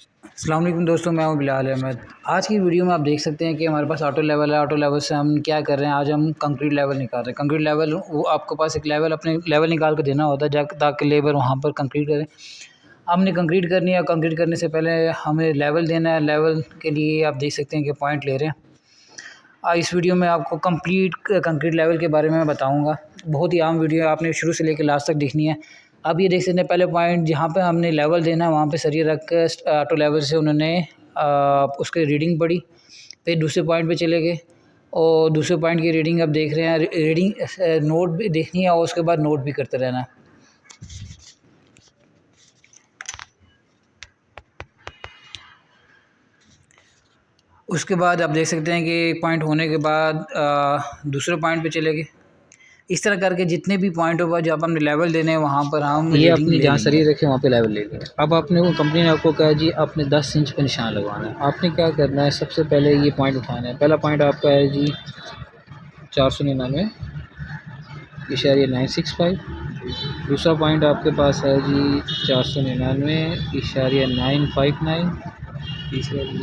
अस्सलाम वालेकुम दोस्तों, मैं हूं बिलाल अहमद। आज की वीडियो में आप देख सकते हैं कि हमारे पास ऑटो लेवल है। ऑटो लेवल से हम क्या कर रहे हैं, आज हम कंक्रीट लेवल निकाल रहे हैं। कंक्रीट लेवल वो आपके पास एक लेवल अपने लेवल निकाल के देना होता है ताकि लेबर वहां पर कंक्रीट करे। हमने कंक्रीट करनी है। कंक्रीट करने से पहले हमें लेवल देना है। लेवल के लिए आप देख सकते हैं कि पॉइंट ले रहे हैं। इस वीडियो में आपको कंप्लीट कंक्रीट लेवल के बारे में मैं बताऊँगा। बहुत ही आम वीडियो है, आपने शुरू से लेकर लास्ट तक देखनी है। अब ये देख सकते हैं पहले पॉइंट जहाँ पे हमने लेवल देना है वहाँ पे सरिया रख के ऑटो लेवल से उन्होंने उसकी रीडिंग पढ़ी। फिर दूसरे पॉइंट पे चले गए और दूसरे पॉइंट की रीडिंग अब देख रहे हैं। रीडिंग नोट भी देखनी है और उसके बाद नोट भी करते रहना है। उसके बाद आप देख सकते हैं कि पॉइंट होने के बाद दूसरे पॉइंट पे चले गए। इस तरह करके जितने भी पॉइंट होगा जहाँ पर हमने लेवल देने हैं वहाँ पर हम ये रीडिंग आपने ले जहाँ लेंगे। सरिया रखे वहाँ पे लेवल ले लिया। अब आपने वो कंपनी ने आपको कहा जी आपने 10 इंच पे निशान लगवाना है। आपने क्या करना है, सबसे पहले ये पॉइंट उठाना है। पहला पॉइंट आपका है जी 499.965। दूसरा पॉइंट आपके पास है जी 499.959।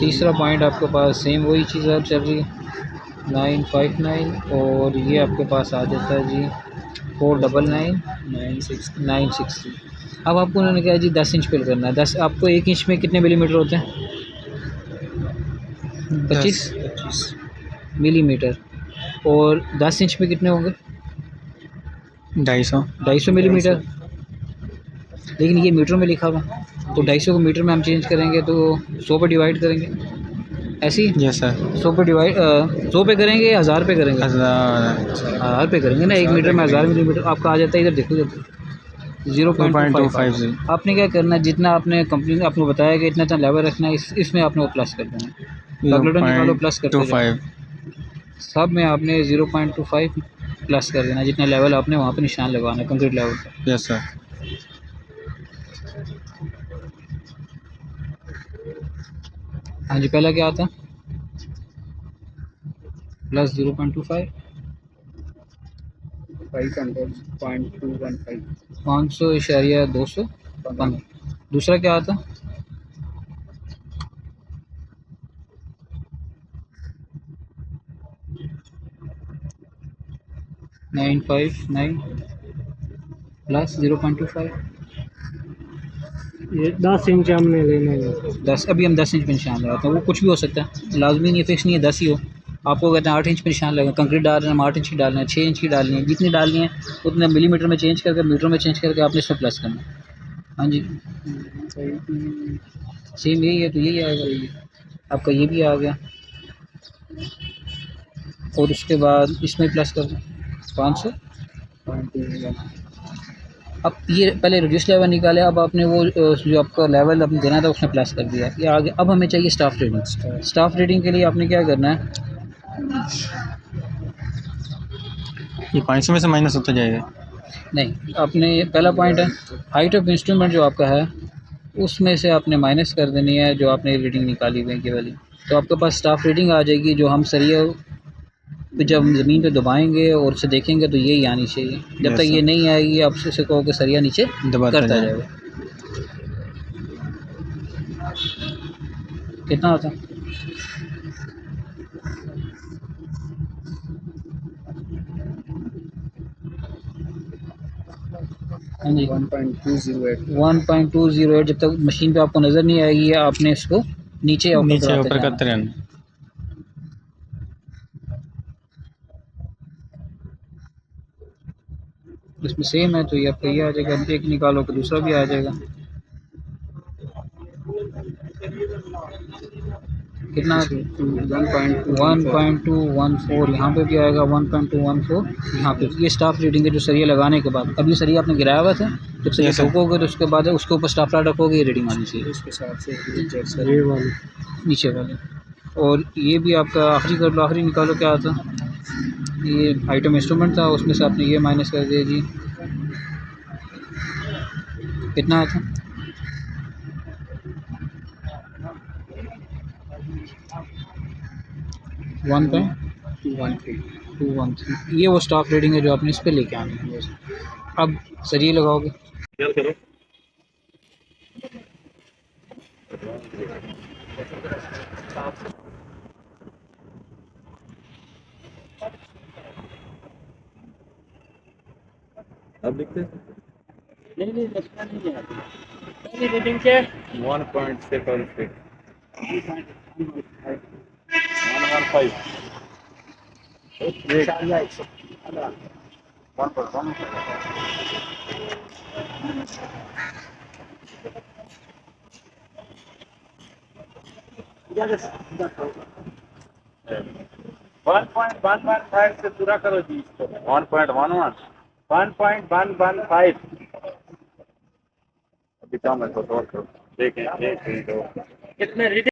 तीसरा पॉइंट आपके पास सेम वही चीज़ अब चल रही है 959। और ये आपके पास आ जाता है जी 499.963। अब आपको उन्होंने कहा जी 10 इंच फिल करना है। 10 आपको 1 इंच में कितने मिलीमीटर होते हैं? 25 मिलीमीटर। और 10 इंच में कितने होंगे? 250 मिलीमीटर। लेकिन ये मीटर में लिखा हुआ, तो 250 को मीटर में हम चेंज करेंगे तो 100 पे डिवाइड करेंगे। ऐसे ही यस सर। 100 पे डिवाइड 100 पे करेंगे, 1000 पे करेंगे? 1000 पे करेंगे ना। 1 मीटर में 1000 मिलीमीटर आपका आ जाता है। इधर देखो, इधर 0.25। आपने क्या करना है, जितना आपने कंपनी ने आपको बताया कि इतना लेवल रखना है, इसमें आपने वो प्लस कर देना है। कैलकुलेटर निकालो, प्लस करते जाओ। सब में आपने 0.25 प्लस कर देना, जितना लेवल आपने वहाँ पे निशान लगाना है कंक्रीट लेवल पर। Yes sir. हाँ जी, पहला क्या आता है? प्लस 0.25 500.215। दूसरा क्या आता है? 959 प्लस 0.25। ये 10 इंच हमने लेना है। 10, अभी हम 10 इंच पे निशान लगाते हैं। वो कुछ भी हो सकता है, लाजमी नहीं है, फिक्स नहीं है 10 ही हो। आपको कहते हैं 8 इंच पे निशान लगा, कंक्रीट डाल रहे हैं हम 8 इंच की डालना है, 6 इंच की डालनी है, जितनी डालनी है उतने मिलीमीटर में चेंज करके, मीटर में चेंज करके आपने इसमें प्लस करना है। हाँ जी, सेम यही है, तो यही आएगा। आपका ये भी आ गया और उसके बाद इसमें प्लस कर दें 500। अब ये पहले रिड्यूस लेवल निकाले, अब आपने वो जो आपका लेवल आपने देना था उसमें प्लस कर दिया। ये आगे अब हमें चाहिए स्टाफ रेटिंग। स्टाफ रेटिंग के लिए आपने क्या करना है, ये 500 में से माइनस होता जाएगा? नहीं, आपने पहला पॉइंट है हाइट ऑफ इंस्ट्रूमेंट जो आपका है उसमें से आपने माइनस कर देनी है जो आपने रीडिंग निकाली हुई है वाली। तो आपके पास स्टाफ रेटिंग आ जाएगी, जो हम सरिया जब हम ज़मीन पे दबाएंगे और उसे देखेंगे तो यही आनी चाहिए। जब तक ये नहीं आएगी आप उसे कहो कि सरिया नीचे दबाता करता जाएगा। जाएगा। कितना होता है? हाँ जी, 1.208। जब तक मशीन पे आपको नज़र नहीं आएगी आपने इसको नीचे ऊपर करते रहना। इसमें सेम है तो ये आपका ये आ जाएगा। एक निकालो तो दूसरा भी आ जाएगा। कितना? 1.214। यहाँ पे भी आएगा 1.214। यहाँ पे ये स्टाफ रीडिंग है जो सरिया लगाने के बाद। अभी सरिया आपने गिराया हुआ था, जब सरिया ठोकोगे तो उसके बाद उसके ऊपर स्टाफ लाट रखोगे, ये रीडिंग आनी चाहिए ये वाली नीचे वाले। और ये भी आपका आखिरी कर लो, आखिरी निकालो क्या आता। ये आइटम इंस्ट्रूमेंट था, उसमें से आपने ये माइनस कर दिया जी। कितना आता? 1.213। ये वो स्टाफ रेटिंग है जो आपने इस पर लेके आनी है। अब सरिये लगाओगे, अब लिखते नहीं नहीं लगता नहीं है पहली रीडिंग के 1.6 1.115 से पूरा करो जी इसको 1.11 1.115 अभी कम है तो और करो देखें 1 2 कितने रीडिंग